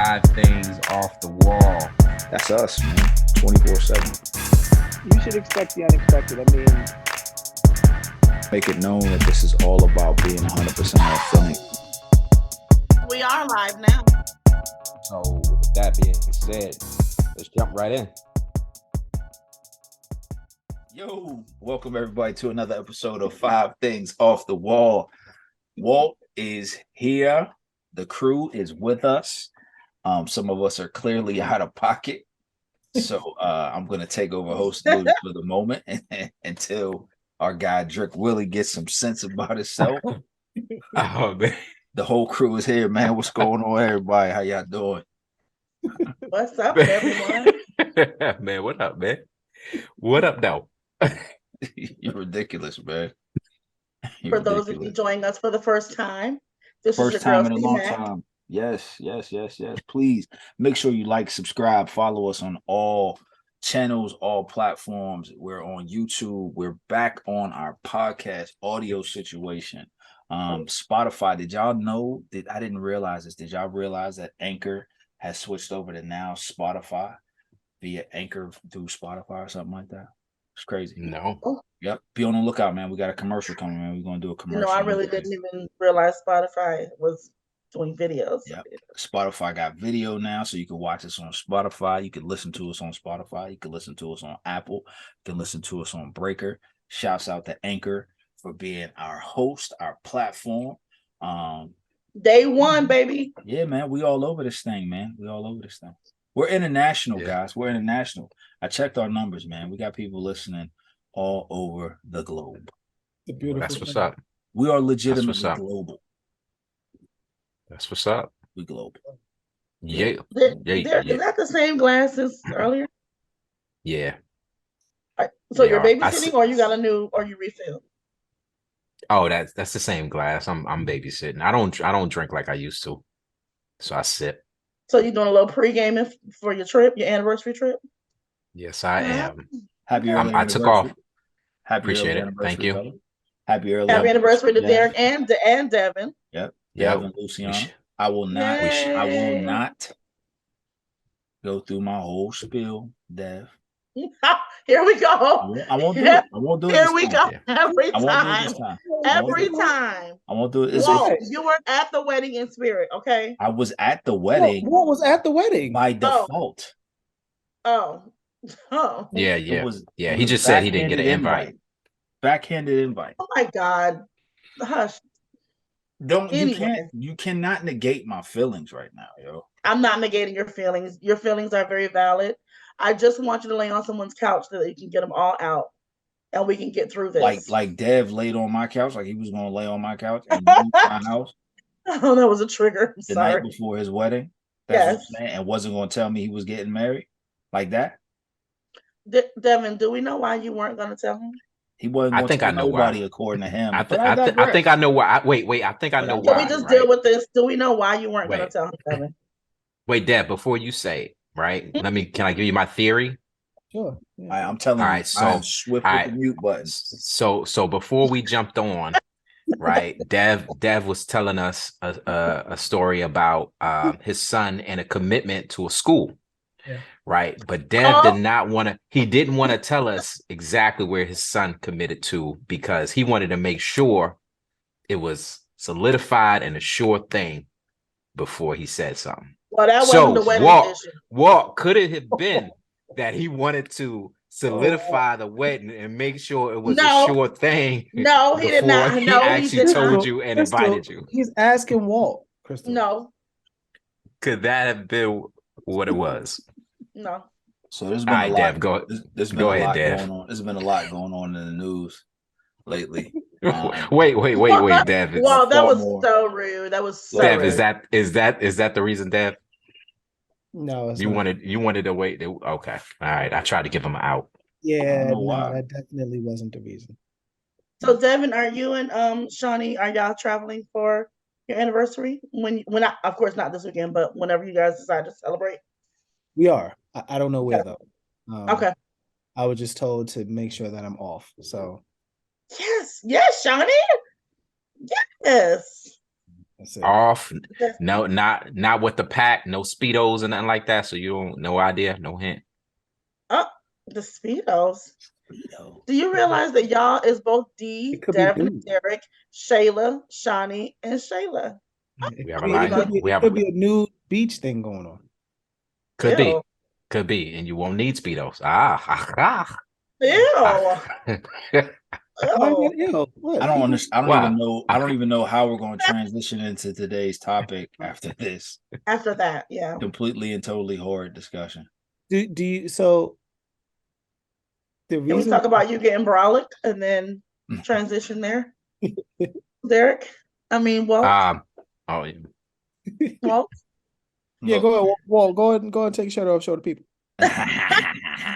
5 things off the wall. That's us, man. 24/7. You should expect the unexpected. I mean, Make it known that this is all about being 100% authentic. We are live now. So, with that being said, let's jump right in. Yo, welcome everybody to another episode of 5 Things Off the Wall. Walt is here. The crew is with us. Some of us are clearly out of pocket. So I'm going to take over hosting duty for the moment until our guy Drick Willie gets some sense about himself. Oh, man. The whole crew is here, man. What's going on, everybody? How y'all doing? What's up, everyone? Man, what up, man? What up, though? You're ridiculous, man. For those of you joining us for the first time, this is your First time girl, in a long C-Mac. time. Yes. Please make sure you like, subscribe, follow us on all channels, all platforms. We're on YouTube. We're back on our podcast audio situation. Spotify. Did y'all know that I didn't realize this? Did y'all realize that Anchor has switched over to now Spotify via Anchor through Spotify or something like that? It's crazy. No. Yep. Be on the lookout, man. We got a commercial coming, man. We're gonna do a commercial. I really didn't even realize Spotify was doing videos. Yeah. Spotify got video now, so you can watch us on Spotify. You can listen to us on Spotify. You can listen to us on Apple. You can listen to us on Breaker. Shouts out to Anchor for being our host, our platform. Day one, baby. Yeah, man. We all over this thing, man. We all over this thing. We're international, guys. We're international. I checked our numbers, man. We got people listening all over the globe. That's what's up. We are legitimately global. That's what's up. We global. Yeah. Is that the same glasses earlier? Yeah. So you're babysitting, or you got a new, or you refilled? Oh, that's the same glass. I'm babysitting. I don't drink like I used to, so I sip. So you're doing a little pre-gaming for your trip, your anniversary trip? Yes, I am. Happy early I took off. Appreciate it. Thank you. Brother. Happy anniversary to Derek and Devin. Yep. Devin, Luciano. I will not. Yay. I will not go through my whole spiel, Dev. Here we go. I won't do it. I won't do it. Here we go. Yeah. Every I won't do it this time. time. Every time. I won't do it. Whoa, you were at the wedding in spirit, okay? I was at the wedding. what was at the wedding? By default. Oh. Yeah. It He just said he didn't get an invite. Backhanded invite. Oh my God. Hush. You cannot negate my feelings right now, yo. I'm not negating your feelings. Your feelings are very valid. I just want you to lay on someone's couch so that you can get them all out and we can get through this. Like Dev laid on my couch, like he was gonna lay on my couch and move my house. Oh, that was a trigger. I'm sorry. Night before his wedding. That's what I'm saying, and wasn't gonna tell me he was getting married like that. Devin, do we know why you weren't gonna tell him? He wasn't going to tell nobody, according to him. I think I know why. Wait. I think I know why. Can we just deal with this? Do we know why you weren't going to tell him, Devin? Wait, Deb, before you say it, right? Can I give you my theory? Sure. Yeah. I'm telling you. So I'm swift with the mute button. So before we jumped on, right? Dev was telling us a story about his son and a commitment to a school. Yeah. Right. But Dev didn't want to tell us exactly where his son committed to because he wanted to make sure it was solidified and a sure thing before he said something. Well, that wasn't the wedding edition. What could it have been that he wanted to solidify the wedding and make sure it was a sure thing? No, he did not. He actually told you and invited you. He's asking Walt, Crystal. No. Could that have been what it was? No. So there's been a lot. Dev, go ahead, Dev. There's been a lot going on in the news lately. Wait, Dev. Wow, that was so rude. That was so Dev, rude. is that the reason, Dev? No, you wanted to wait. Okay, all right. I tried to give him an out. Yeah, no, that definitely wasn't the reason. So, Devin, are you and Shawnee, are y'all traveling for your anniversary? When of course not this weekend, but whenever you guys decide to celebrate. We are. I don't know where though. Okay. I was just told to make sure that I'm off. So. Yes, Shawnee. Yes. That's it. Off. That's- No, not with the pack. No speedos and nothing like that. So you don't. No idea. No hint. Oh, the Speedos. Speedo. Do you realize that y'all is both D, It could be Devin, nude. Derek, Shayla, Shawnee, and Shayla? We have a It line. could be, We it have could be a nude beach thing going on. could be. Ew. Could be, and you won't need speedos. Ah. Ew. Why Ew. not? Ew, what? I don't People- understand. Wow. I don't even know how we're going to transition into today's topic after this After that, yeah. completely and totally horrid discussion. Do you so the Can we reason talk about you getting brolic and then transition there? Derek? I mean, Walt? Oh, yeah. Walt? yeah, go ahead, Walt, go ahead and take your shirt off, show the people.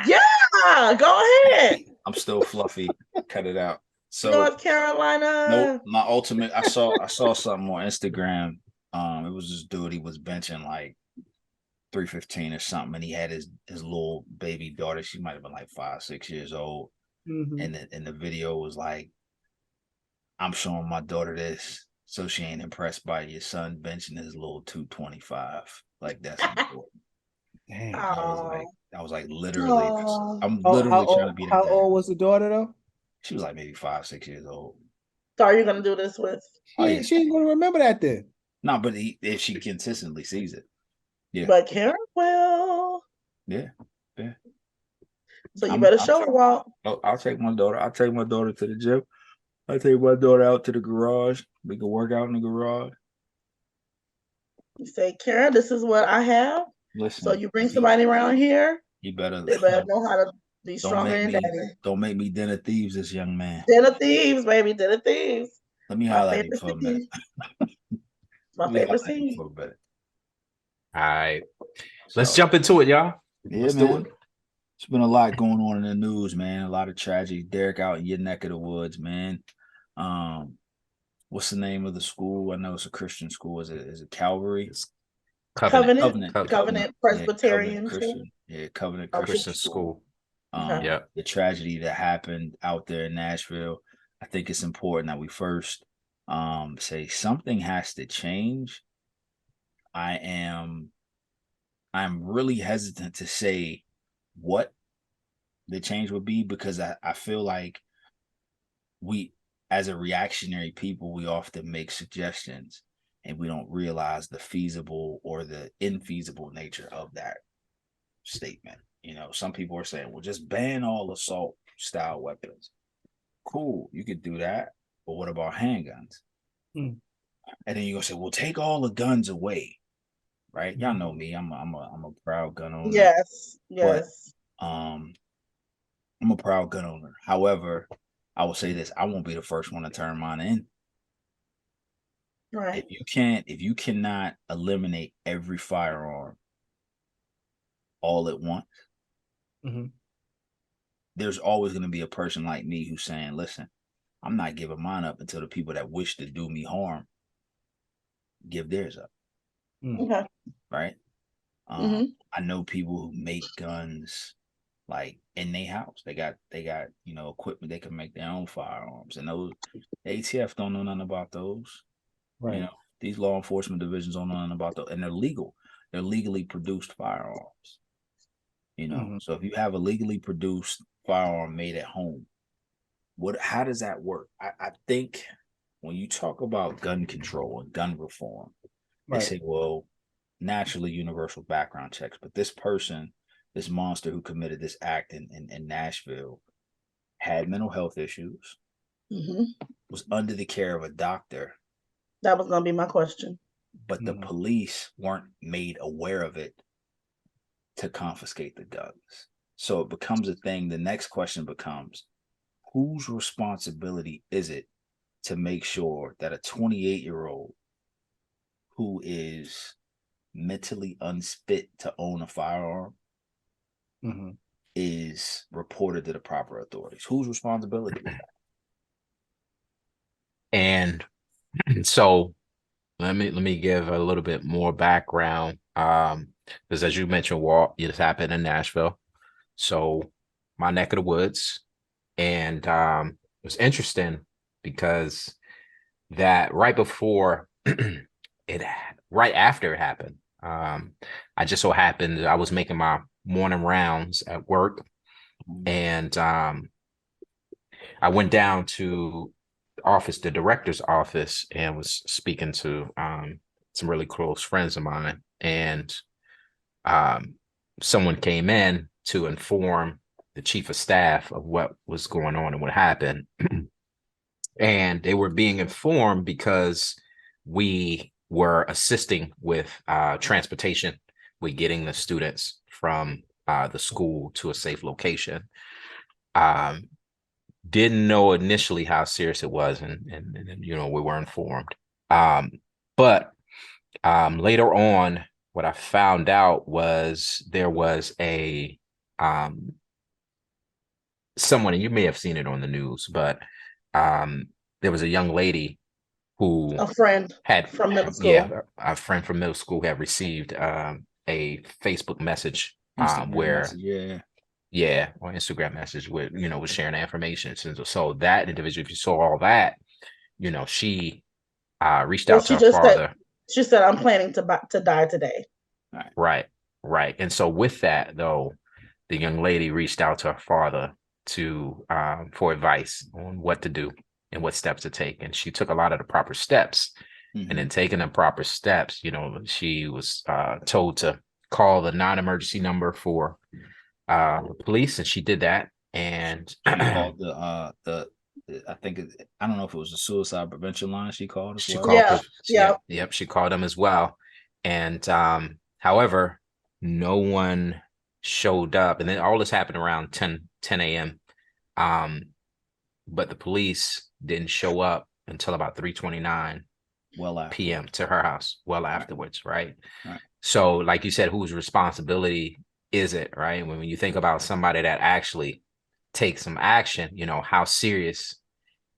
Yeah, go ahead. I'm still fluffy. Cut it out. So North Carolina. nope, my ultimate. I saw something on Instagram. It was this dude. He was benching like 315 or something, and he had his little baby daughter. She might have been like 5-6 years old, Mhm. and the video was like, "I'm showing my daughter this, so she ain't impressed by your son benching his little 225. Like that's important." Dang. I was like, literally, Aw. I'm Oh, literally trying to be that how dad. old was the daughter though? She was like maybe 5-6 years old. So are you gonna do this with? Oh, yeah. She ain't gonna remember that then. No, but if she consistently sees it, yeah, But Karen will. yeah. So you I'm- better I'm- show her, Walt. I'll take my daughter. I'll take my daughter to the gym. I'll take my daughter out to the garage. We can work out in the garage. You say, Karen, this is what I have. Listen. So you bring somebody around here, You better. they better know how to be Don't stronger make than me. daddy. Don't make me den of thieves, this young man. Den of thieves, baby, den of thieves. Let me My highlight favorite it for a minute. scene. My Let me favorite highlight it scene. for a minute. All right. Let's So, jump into it, y'all. Yeah, Let's man. do it. It's been a lot going on in the news, man. A lot of tragedy. Derek out in your neck of the woods, man. What's the name of the school? I know it's a Christian school. Is it Calvary? It's Covenant Covenant. Presbyterian Yeah, school. Christian. Yeah, Covenant Okay. Christian Christian school. Okay. Yeah. The tragedy that happened out there in Nashville. I think it's important that we first say something has to change. I'm really hesitant to say what the change would be because I feel like we, as a reactionary people, we often make suggestions and we don't realize the feasible or the infeasible nature of that statement. You know, some people are saying, well, just ban all assault style weapons. Cool, you could do that. But what about handguns? Hmm. And then you're gonna say, well, take all the guns away. Right? Y'all know me. I'm a proud gun owner. Yes. But I'm a proud gun owner. However, I will say this: I won't be the first one to turn mine in. Right. If you cannot eliminate every firearm all at once, Mhm. there's always going to be a person like me who's saying, "Listen, I'm not giving mine up until the people that wish to do me harm give theirs up." Okay. Right? I know people who make guns like in their house. They got equipment they can make their own firearms, and those ATF don't know nothing about those. Right. You know, these law enforcement divisions don't know nothing about those, and they're legal. They're legally produced firearms. You know, so if you have a legally produced firearm made at home, how does that work? I think when you talk about gun control and gun reform, they say, well, naturally universal background checks, but this person, this monster who committed this act in Nashville, had mental health issues, was under the care of a doctor. That was going to be my question. But the police weren't made aware of it to confiscate the guns. So it becomes a thing. The next question becomes, whose responsibility is it to make sure that a 28-year-old who is mentally unfit to own a firearm is reported to the proper authorities? Whose responsibility is that? And so let me give a little bit more background. Because as you mentioned, Walt, it happened in Nashville. So my neck of the woods. And it was interesting because that right before it right after it happened. I just so happened I was making my morning rounds at work, and I went down to the director's office, and was speaking to some really close friends of mine, and someone came in to inform the chief of staff of what was going on and what happened. And they were being informed because we were assisting with transportation, with getting the students from the school to a safe location. Didn't know initially how serious it was, and we were informed. But later on, what I found out was there was a someone, and you may have seen it on the news, but there was a young lady who A friend had, from middle school. yeah, a friend from middle school had received a Facebook message Instagram where, message, yeah. or Instagram message where, was sharing that information. So that individual, if you saw all that, she reached out to her father. She said, I'm planning to die today. Right. And so with that, though, the young lady reached out to her father to for advice on what to do and what steps to take. And she took a lot of the proper steps. Mm-hmm. And in taking the proper steps, she was told to call the non-emergency number for the police, and she did that. And she called I think I don't know if it was the suicide prevention line she called as well. Yep, she called them as well. And however, no one showed up. And then all this happened around 10 a.m. But the police didn't show up until about 3:29 p.m. to her house, afterwards, right? So, like you said, whose responsibility is it, right? When you think about somebody that actually takes some action, how serious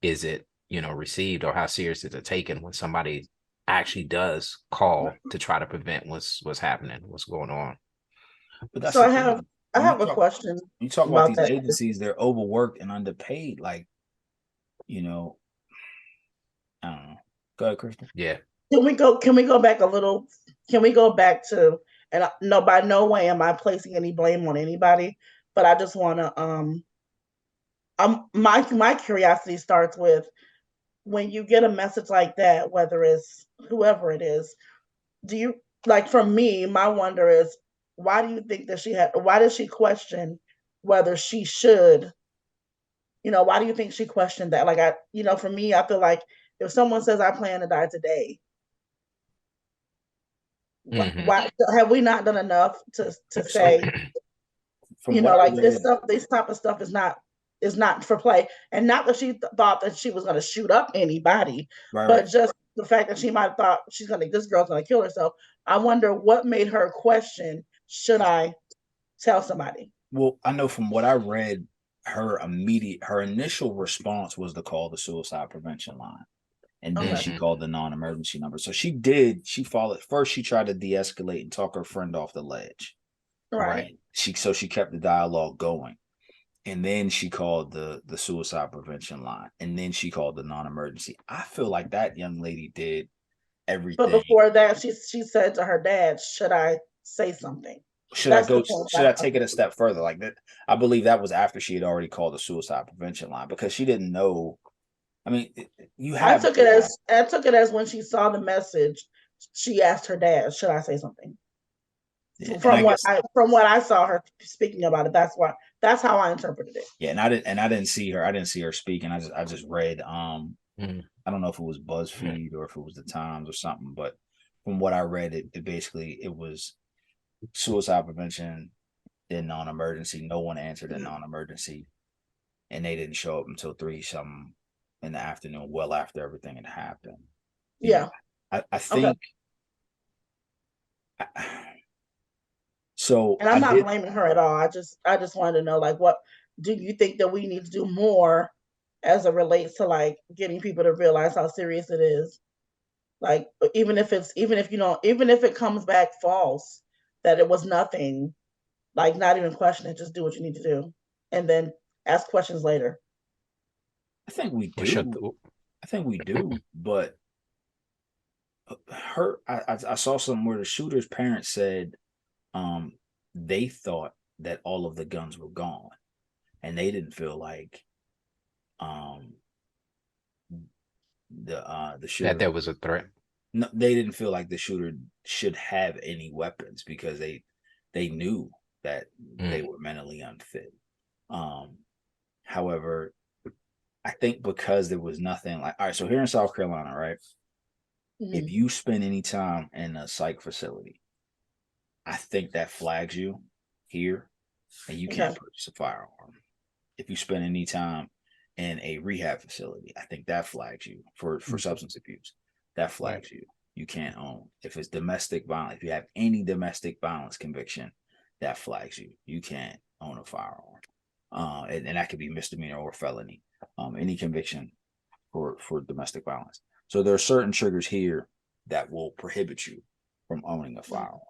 is it, received, or how serious is it taken when somebody actually does call to try to prevent what's happening, what's going on? But that's so I have a question. You talk about these agencies, they're overworked and underpaid. Like, I don't know. Go ahead, Kristen. Yeah. Can we go back a little? Can we go back to, and no, by no way am I placing any blame on anybody, but I just want to, my curiosity starts with, when you get a message like that, whether it's whoever it is, do you, like, for me, my wonder is, why do you think that why does she question whether she should, why do you think she questioned that? Like, for me, I feel like if someone says, I plan to die today, why have we not done enough to say, like, this type of stuff is not for play? And not that she thought that she was going to shoot up anybody, but just the fact that she might have thought this girl's going to kill herself. I wonder what made her question, should I tell somebody? Well, I know from what I read, her initial response was to call the suicide prevention line. And then she called the non-emergency number. So she followed. First, she tried to de-escalate and talk her friend off the ledge. Right. She kept the dialogue going. And then she called the suicide prevention line. And then she called the non-emergency. I feel like that young lady did everything. But before that, she said to her dad, should I say something? Should I take it a step further? Like that, I believe that was after she had already called the suicide prevention line, because she didn't know. I mean, I took it as when she saw the message, she asked her dad, should I say something? Yeah, from what I saw her speaking about it, that's how I interpreted it. Yeah, and I didn't see her speaking. I just read I don't know if it was BuzzFeed or if it was the Times or something, but from what I read, it basically it was suicide prevention, then non-emergency. No one answered in non-emergency, and they didn't show up until 3-something in the afternoon, well after everything had happened. Yeah. I think so. And I'm not blaming her at all. I just wanted to know, like, what do you think that we need to do more as it relates to, like, getting people to realize how serious it is? Like, even if it comes back false, that it was nothing, like, not even question it, just do what you need to do, and then ask questions later. I think we do, but I saw something where the shooter's parents said they thought that all of the guns were gone, and they didn't feel like um the shooter, That there was a threat. no, they didn't feel like the shooter should have any weapons because they knew that they were mentally unfit. However, I think because there was nothing like, all right, so here in South Carolina, right? If Mhm. you spend any time in a psych facility, I think that flags you here, and you can't Okay. purchase a firearm. If you spend any time in a rehab facility, I think that flags you for substance abuse. That Right. flags you. You can't own. If it's domestic violence, if you have any domestic violence conviction, that flags you. You can't own a firearm. And that could be misdemeanor or felony. Any conviction for domestic violence. So there are certain triggers here that will prohibit you from owning a firearm.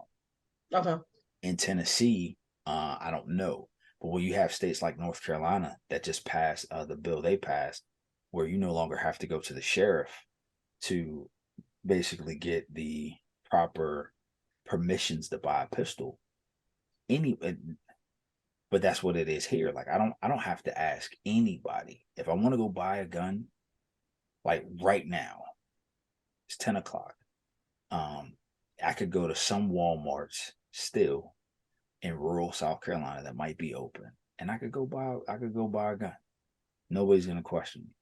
Okay. In Tennessee, I don't know, but when you have states like North Carolina that just passed the bill they passed, where you no longer have to go to the sheriff to basically get the proper permissions to buy a pistol. But that's what it is here. Like I don't have to ask anybody if I want to go buy a gun. Like right now, it's 10 o'clock. I could go to some Walmarts still in rural South Carolina that might be open, and I could go buy a gun. Nobody's gonna question me.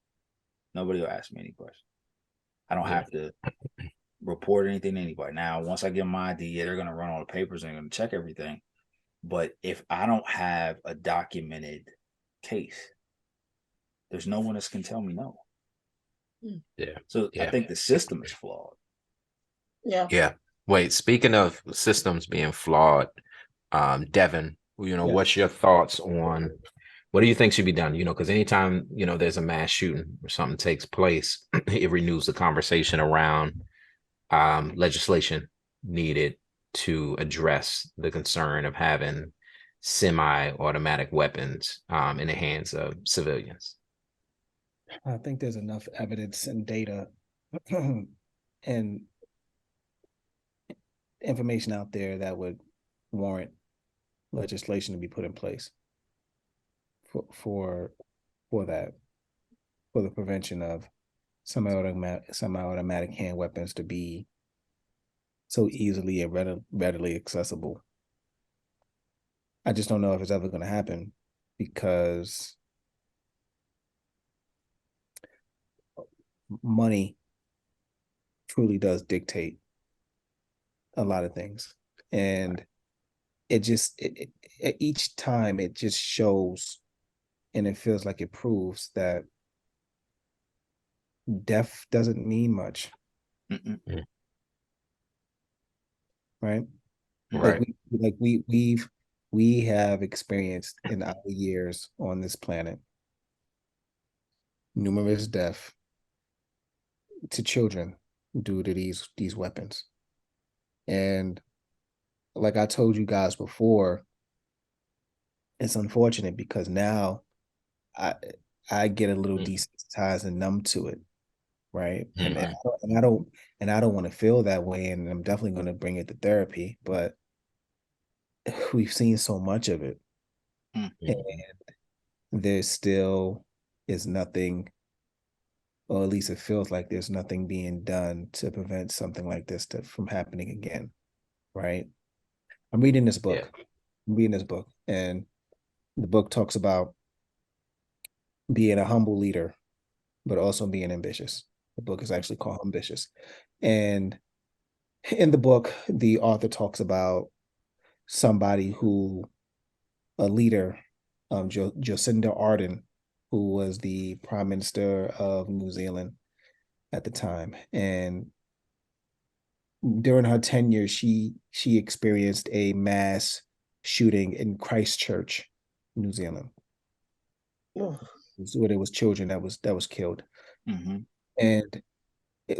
Nobody will ask me any questions. I don't have to report anything to anybody. Now, once I get my ID, yeah, they're gonna run all the papers and they're gonna check everything. But if I don't have a documented case, there's no one else can tell me no. Yeah. So I Yeah. think the system is flawed. Yeah. Yeah. Wait, speaking of systems being flawed, Devin, Yes. what's your thoughts on what do you think should be done? Because anytime, there's a mass shooting or something takes place, it renews the conversation around legislation needed to address the concern of having semi-automatic weapons in the hands of civilians. I think there's enough evidence and data and information out there that would warrant legislation to be put in place for that, for the prevention of semi-automatic hand weapons to be so easily and readily accessible. I just don't know if it's ever going to happen because money truly does dictate a lot of things, and each time it just shows, and it feels like it proves that death doesn't mean much. Mm-mm. Right? Right. We have experienced in our years on this planet numerous death to children due to these weapons. And like I told you guys before, it's unfortunate because now I get a little desensitized and numb to it, right? And I don't want to feel that way, and I'm definitely going to bring it to therapy, but we've seen so much of it, and there still is nothing, or at least it feels like there's nothing being done to prevent something like this from happening again, right? I'm reading this book. Yeah. I'm reading this book, and the book talks about being a humble leader, but also being ambitious. The book is actually called Ambitious. And in the book, the author talks about somebody a leader, Jacinda Ardern, who was the Prime Minister of New Zealand at the time. And during her tenure, she experienced a mass shooting in Christchurch, New Zealand. Where there was children that was killed. Mm-hmm. And it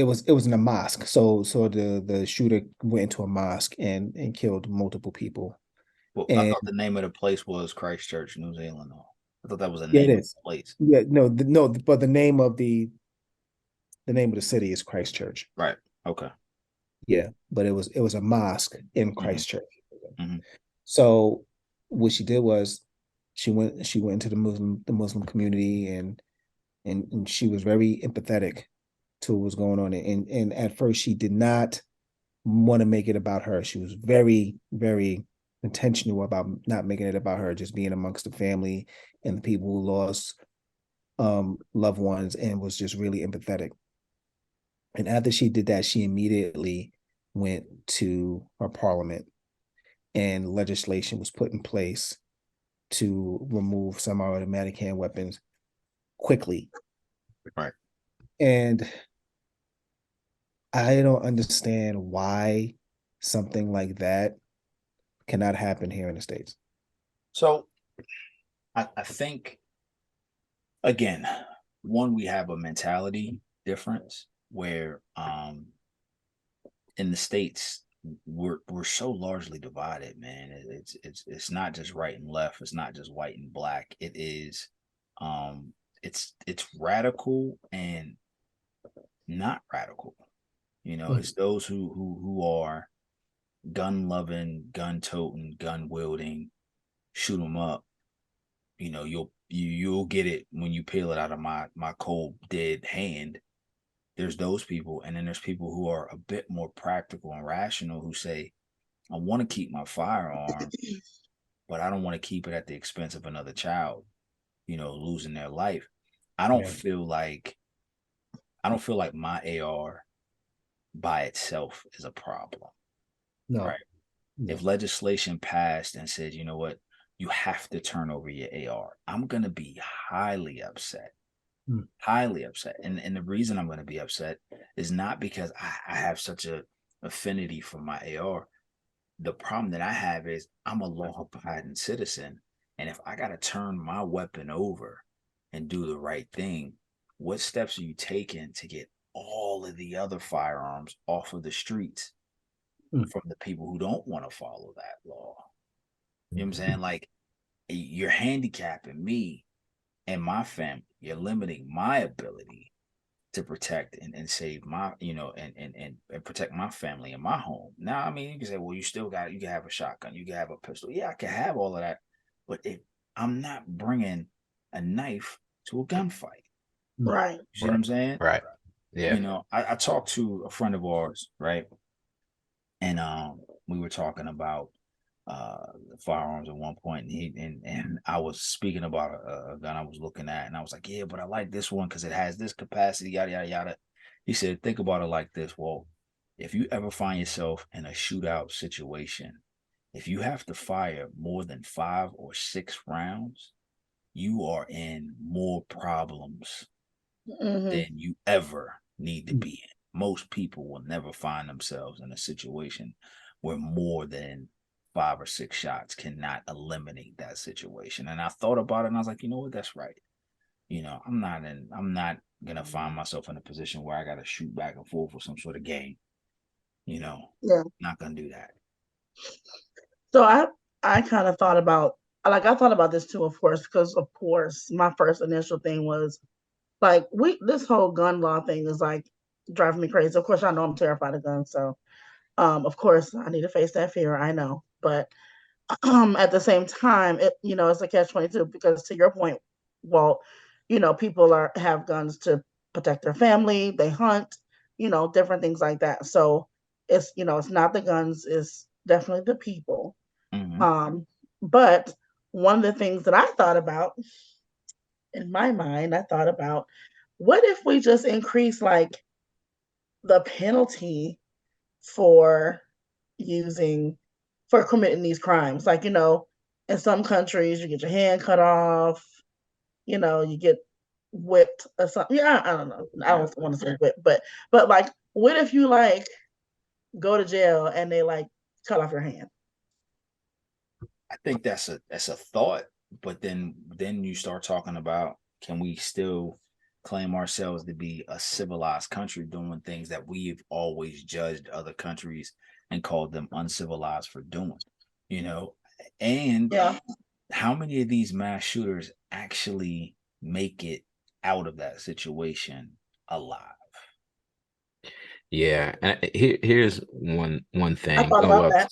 was in a mosque. So the shooter went into a mosque and killed multiple people. Well, I And thought the name of the place was Christchurch, New Zealand. Though. I thought that was the yeah, it name of is. the place. Yeah, no, but the name of the city is Christchurch. Right. Okay. Yeah, but it was a mosque in Mm-hmm. Christchurch. Mm-hmm. So what she did was she went into the Muslim community, and she was very empathetic to what was going on. And at first she did not want to make it about her. She was very, very intentional about not making it about her, just being amongst the family and the people who lost loved ones, and was just really empathetic. And after she did that, she immediately went to her parliament, and legislation was put in place to remove semi-automatic hand weapons quickly. Right. And I don't understand why something like that cannot happen here in the States. So I think, again, one, we have a mentality difference where in the States we're so largely divided, man. It's not just right and left, it's not just white and black. It is it's radical and not radical. You know, it's those who are gun loving, gun toting, gun wielding, shoot them up. You know, you'll get it when you peel it out of my cold dead hand. There's those people, and then there's people who are a bit more practical and rational who say, I want to keep my firearm, but I don't want to keep it at the expense of another child, you know, losing their life. I don't Yeah. feel like I don't feel like my AR by itself is a problem, No, right? no. If legislation passed and said, you know what, you have to turn over your AR, I'm gonna be highly upset. Highly upset. And the reason I'm gonna be upset is not because I have such a affinity for my AR. The problem that I have is I'm a law-abiding citizen, and if I gotta turn my weapon over and do the right thing, what steps are you taking to get all of the other firearms off of the streets from the people who don't want to follow that law? You know what I'm saying? Like, you're handicapping me and my family. You're limiting my ability to protect and save my, you know, and protect my family and my home. Now, I mean, you can say, well, you can have a shotgun, you can have a pistol. Yeah, I can have all of that, but if I'm not bringing a knife to a gunfight, Right. you see what I'm saying? Right. Yeah. You know, I talked to a friend of ours, right? And we were talking about firearms at one point, and and I was speaking about a gun I was looking at, and I was like, yeah, but I like this one because it has this capacity, yada yada yada. He said, think about it like this. Well, if you ever find yourself in a shootout situation, if you have to fire more than 5 or 6 rounds, you are in more problems than you ever need to be in. Most people will never find themselves in a situation where more than 5 or 6 shots cannot eliminate that situation. And I thought about it, and I was like, you know what, that's right. You know, I'm not gonna find myself in a position where I gotta shoot back and forth with some sort of game. You know, Yeah. not gonna do that. So I kind of thought about, like, I thought about this too, of course, because of course my first initial thing was like, this whole gun law thing is like driving me crazy. Of course, I know I'm terrified of guns, so of course I need to face that fear. I know, but at the same time, it's a catch-22 because to your point, well, people have guns to protect their family, they hunt, different things like that. So it's not the guns, it's definitely the people. Mm-hmm. But one of the things that I thought about in my mind, I thought about, what if we just increase like the penalty for using for committing these crimes? Like, in some countries you get your hand cut off, you get whipped or something. Yeah, I don't know. I don't want to say whipped, but like, what if you like go to jail and they like cut off your hand? I think that's a thought, but then you start talking about, can we still claim ourselves to be a civilized country doing things that we've always judged other countries and called them uncivilized for doing, you know? And Yeah. how many of these mass shooters actually make it out of that situation alive? Yeah, and here's one I thing. thought Oh, about well, that.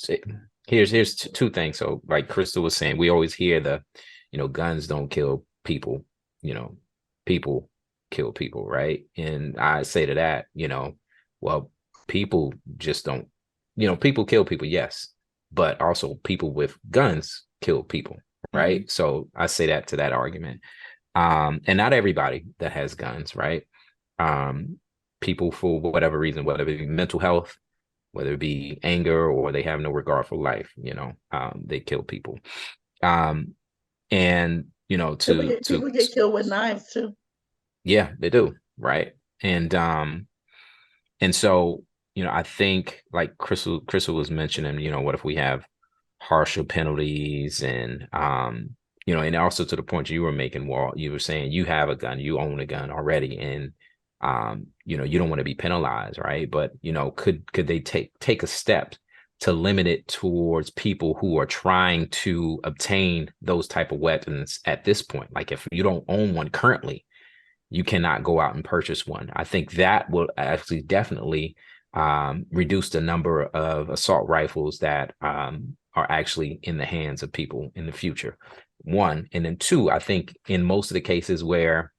here's two things. So, like Crystal was saying, we always hear guns don't kill people. People kill people, right? And I say to that, well, people just don't. People kill people, yes, but also people with guns kill people, right? So I say that to that argument. And not everybody that has guns, right? Um, People for whatever reason, whether it be mental health, whether it be anger, or they have no regard for life, they kill people. Um, and People get killed with knives too. yeah, they do, right? And so, I think like Crystal was mentioning, what if we have harsher penalties and also to the point you were making, Walt, you were saying you have a gun, you own a gun already, and you don't want to be penalized, right? But could they take a step to limit it towards people who are trying to obtain those type of weapons at this point? Like if you don't own one currently, you cannot go out and purchase one. I think that will actually definitely reduce the number of assault rifles that are actually in the hands of people in the future. One, and then two, I think in most of the cases where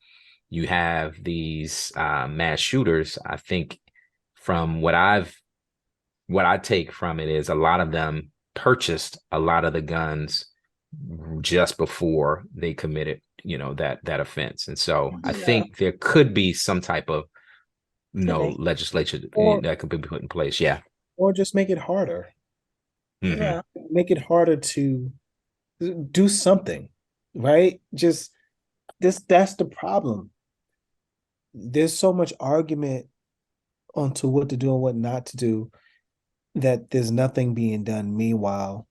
you have these mass shooters, I think from what I take from it is a lot of them purchased a lot of the guns just before they committed, that offense. And so I Yeah. think there could be some type of Today. legislature Or that could be put in place. Yeah. or just make it harder. Mm-hmm. Yeah. Make it harder to do something, right? Just that's the problem. There's so much argument onto what to do and what not to do that there's nothing being done. Meanwhile,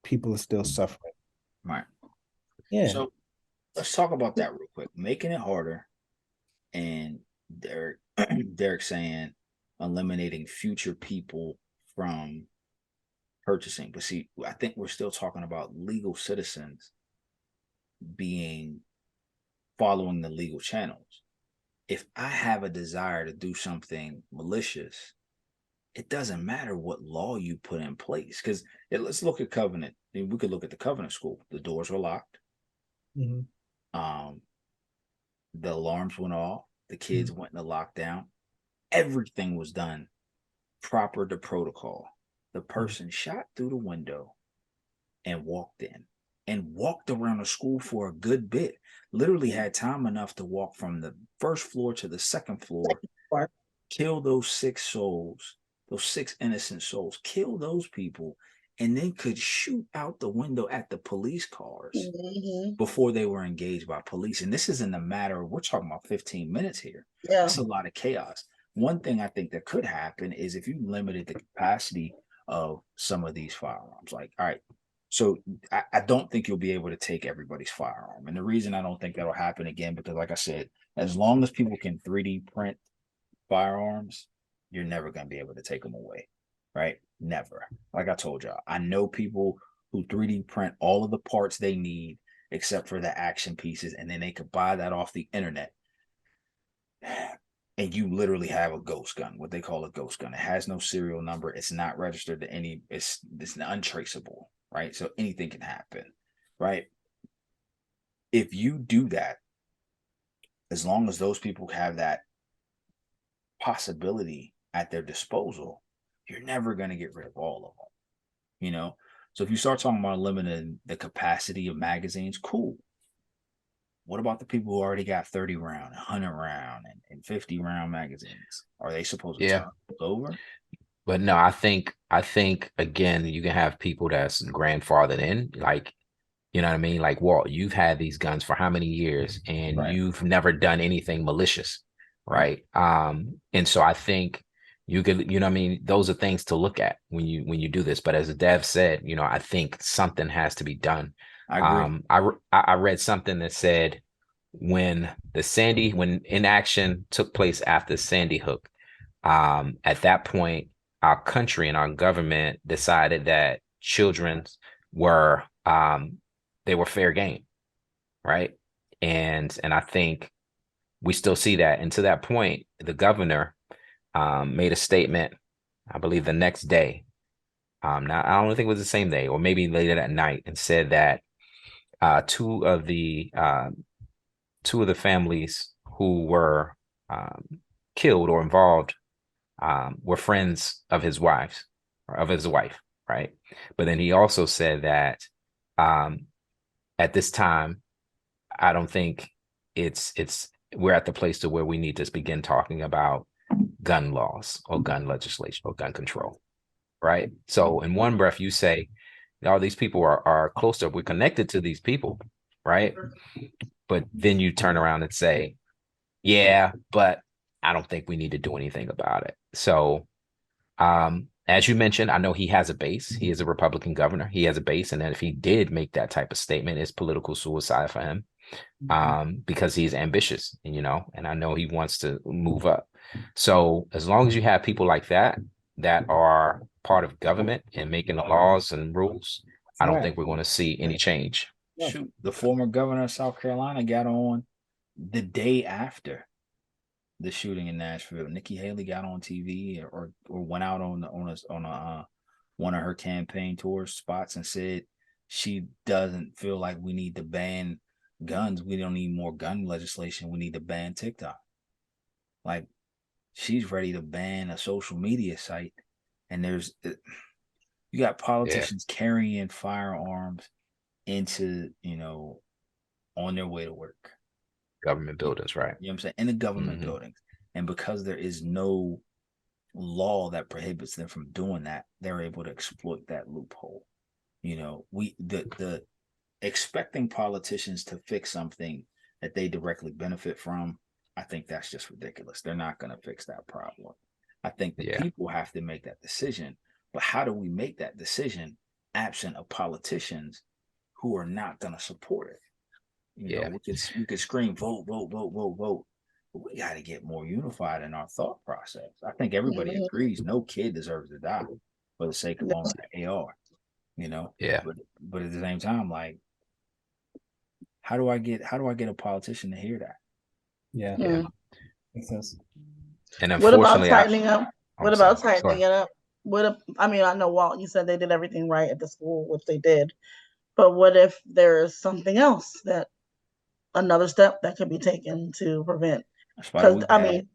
people are still suffering. Right. Yeah. So let's talk about that real quick. Making it harder, and Derek saying eliminating future people from purchasing. But see, I think we're still talking about legal citizens being following the legal channels. If I have a desire to do something malicious, it doesn't matter what law you put in place. Because let's look at Covenant. We could look at the Covenant School. The doors were locked. Mhm. The alarms went off. The kids went into lockdown. Everything was done proper to protocol. The person shot through the window and walked in and walked around the school for a good bit. Literally had time enough to walk from the first floor to the second floor, kill those 6 souls, those 6 innocent souls, kill those people, and then could shoot out the window at the police cars before they were engaged by police. And this isn't a matter, we're talking about 15 minutes here. Yeah. It's a lot of chaos. One thing I think that could happen is if you limited the capacity of some of these firearms, like, all right, so I don't think you'll be able to take everybody's firearm. And the reason I don't think that'll happen again, because like I said, as long as people can 3D print firearms, you're never going to be able to take them away, right? Never. Like I told y'all, I know people who 3D print all of the parts they need except for the action pieces, and then they could buy that off the internet. And you literally have a ghost gun, what they call a ghost gun. It has no serial number. It's not registered to any, it's untraceable, right? So anything can happen, right? If you do that, as long as those people have that possibility at their disposal, you're never going to get rid of all of them, So if you start talking about limiting the capacity of magazines, cool. What about the people who already got 30 round, 100 round, and 50 round magazines? Are they supposed to turn over? But no, I think again, you can have people that's grandfathered in, like, you know what I mean? Like, Walt, you've had these guns for how many years and Right. you've never done anything malicious, Right. right? And so I think you could, you know what I mean? Those are things to look at when you do this. But as Dev said, I think something has to be done. I agree. I read something that said when inaction took place after Sandy Hook, at that point, our country and our government decided that children were they were fair game, right? And I think we still see that. And to that point, the governor made a statement, I believe the next day. Now I don't think it was the same day, or maybe later that night, and said that two of the families who were killed or involved were friends of his wife, right? But then he also said that at this time, I don't think we're at the place to where we need to begin talking about gun laws or gun legislation or gun control, right? So in one breath, you say, all these people are close to, we're connected to these people, right? But then you turn around and say, yeah, but I don't think we need to do anything about it. So as you mentioned, I know he has a base. He is a Republican governor. He has a base. And then if he did make that type of statement, it's political suicide for him, because he's ambitious, and I know he wants to move up. So as long as you have people like that are part of government and making the laws and rules, I don't think we're going to see any change. Shoot, the former governor of South Carolina got on the day after the shooting in Nashville. Nikki Haley got on TV or went out on one of her campaign tour spots and said she doesn't feel like we need to ban guns. We don't need more gun legislation. We need to ban TikTok. Like, she's ready to ban a social media site, and you got politicians carrying firearms into, on their way to work. Government buildings, right? You know what I'm saying? In the government buildings. And because there is no law that prohibits them from doing that, they're able to exploit that loophole. The expecting politicians to fix something that they directly benefit from, I think that's just ridiculous. They're not going to fix that problem. I think the people have to make that decision. But how do we make that decision absent of politicians who are not going to support it? We could scream, vote, vote, vote, vote, vote. But we got to get more unified in our thought process. I think everybody agrees no kid deserves to die for the sake of owning an AR. Yeah. But at the same time, like, how do I get a politician to hear that? Yeah. Makes sense. And what about unfortunately, tightening up? What about tightening it up? I know, Walt, you said they did everything right at the school, which they did. But what if there is something else, another step that could be taken to prevent? Because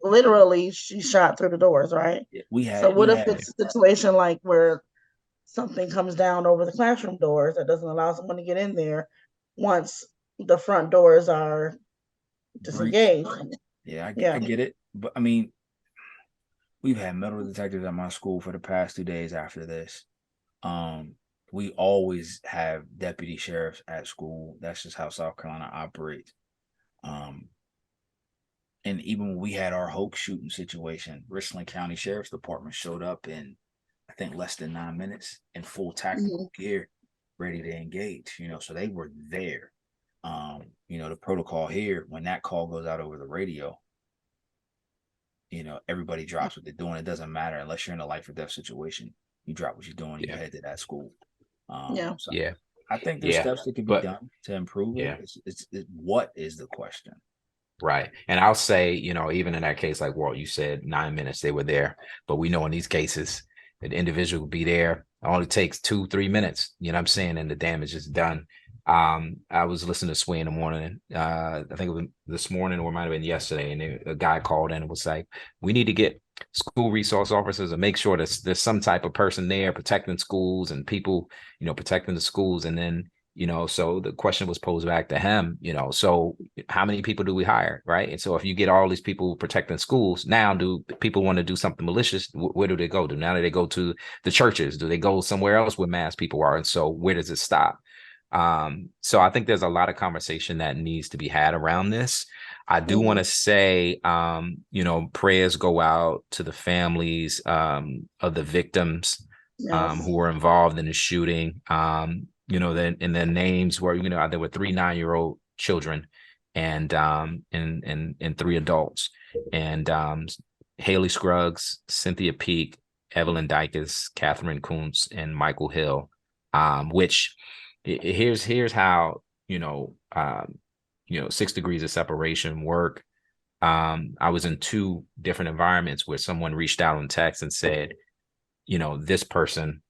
literally, she shot through the doors, right? So what if it's a situation like where something comes down over the classroom doors that doesn't allow someone to get in there once the front doors are disengaged? I get it. But I mean, we've had metal detectors at my school for the past 2 days after this. We always have deputy sheriffs at school. That's just how South Carolina operates. And even when we had our Hoke shooting situation, Richland County Sheriff's Department showed up in, I think, less than 9 minutes in full tactical gear, ready to engage. So they were there. The protocol here, when that call goes out over the radio, everybody drops what they're doing. It doesn't matter unless you're in a life or death situation. You drop what you're doing, you head to that school. I think there's steps that can be done to improve it. What is the question? Right. And I'll say, even in that case, like Walt, you said 9 minutes they were there, but we know in these cases, an individual will be there. It only takes 2-3 minutes, you know what I'm saying? And the damage is done. I was listening to Sway in the morning. I think it was this morning or it might have been yesterday. And a guy called in and was like, we need to get school resource officers and make sure that there's some type of person there protecting schools and people, protecting the schools. And then, so the question was posed back to him, so how many people do we hire? Right. And so if you get all these people protecting schools, now do people want to do something malicious? Where do they go to? Now do they go to the churches? Do they go somewhere else where mass people are? And so where does it stop? So I think there's a lot of conversation that needs to be had around this. I do want to say, prayers go out to the families of the victims who were involved in the shooting. Then and their names were, there were 3 9-year-old children and 3 adults. And Haley Scruggs, Cynthia Peak, Evelyn Dykes, Catherine Kuntz, and Michael Hill, which here's how 6 degrees of separation work. I was in 2 different environments where someone reached out on text and said, this person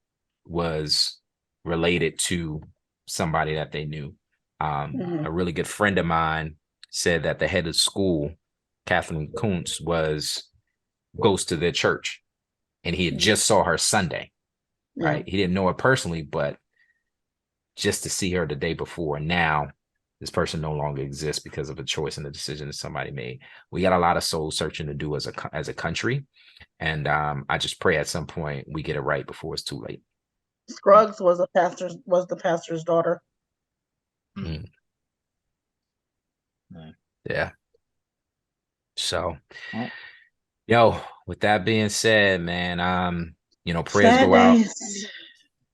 was related to somebody that they knew. A really good friend of mine said that the head of school, Kathleen Kuntz, goes to their church, and he had just saw her Sunday, right? He didn't know her personally, but just to see her the day before. Now this person no longer exists because of a choice and a decision that somebody made. We got a lot of soul searching to do as a country, and I just pray at some point we get it right before it's too late. Scruggs was the pastor's daughter. Mm. Yeah. So, yo, with that being said, man, prayers go out.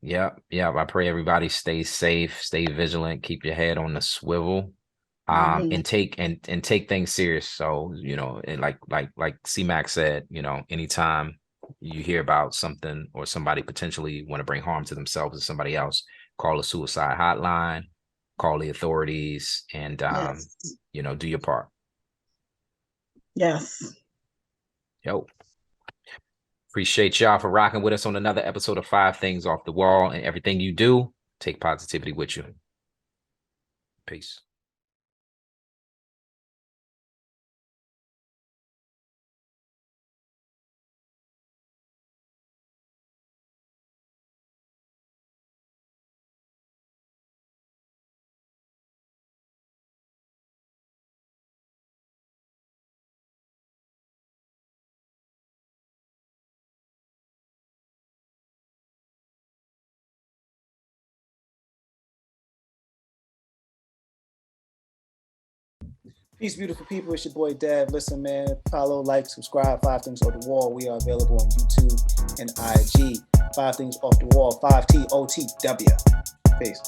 Yep. I pray everybody stay safe, stay vigilant, keep your head on the swivel, and take things serious. So, and like C-Mac said, anytime you hear about something or somebody potentially want to bring harm to themselves or somebody else, call a suicide hotline, call the authorities, and do your part. Yes. Yo. Appreciate y'all for rocking with us on another episode of 5 Things Off the Wall. And everything you do, take positivity with you. Peace. Peace, beautiful people. It's your boy Dev. Listen, man, follow, like, subscribe. 5 Things Off the Wall. We are available on YouTube and IG. 5 Things Off the Wall. 5TOTW. Peace.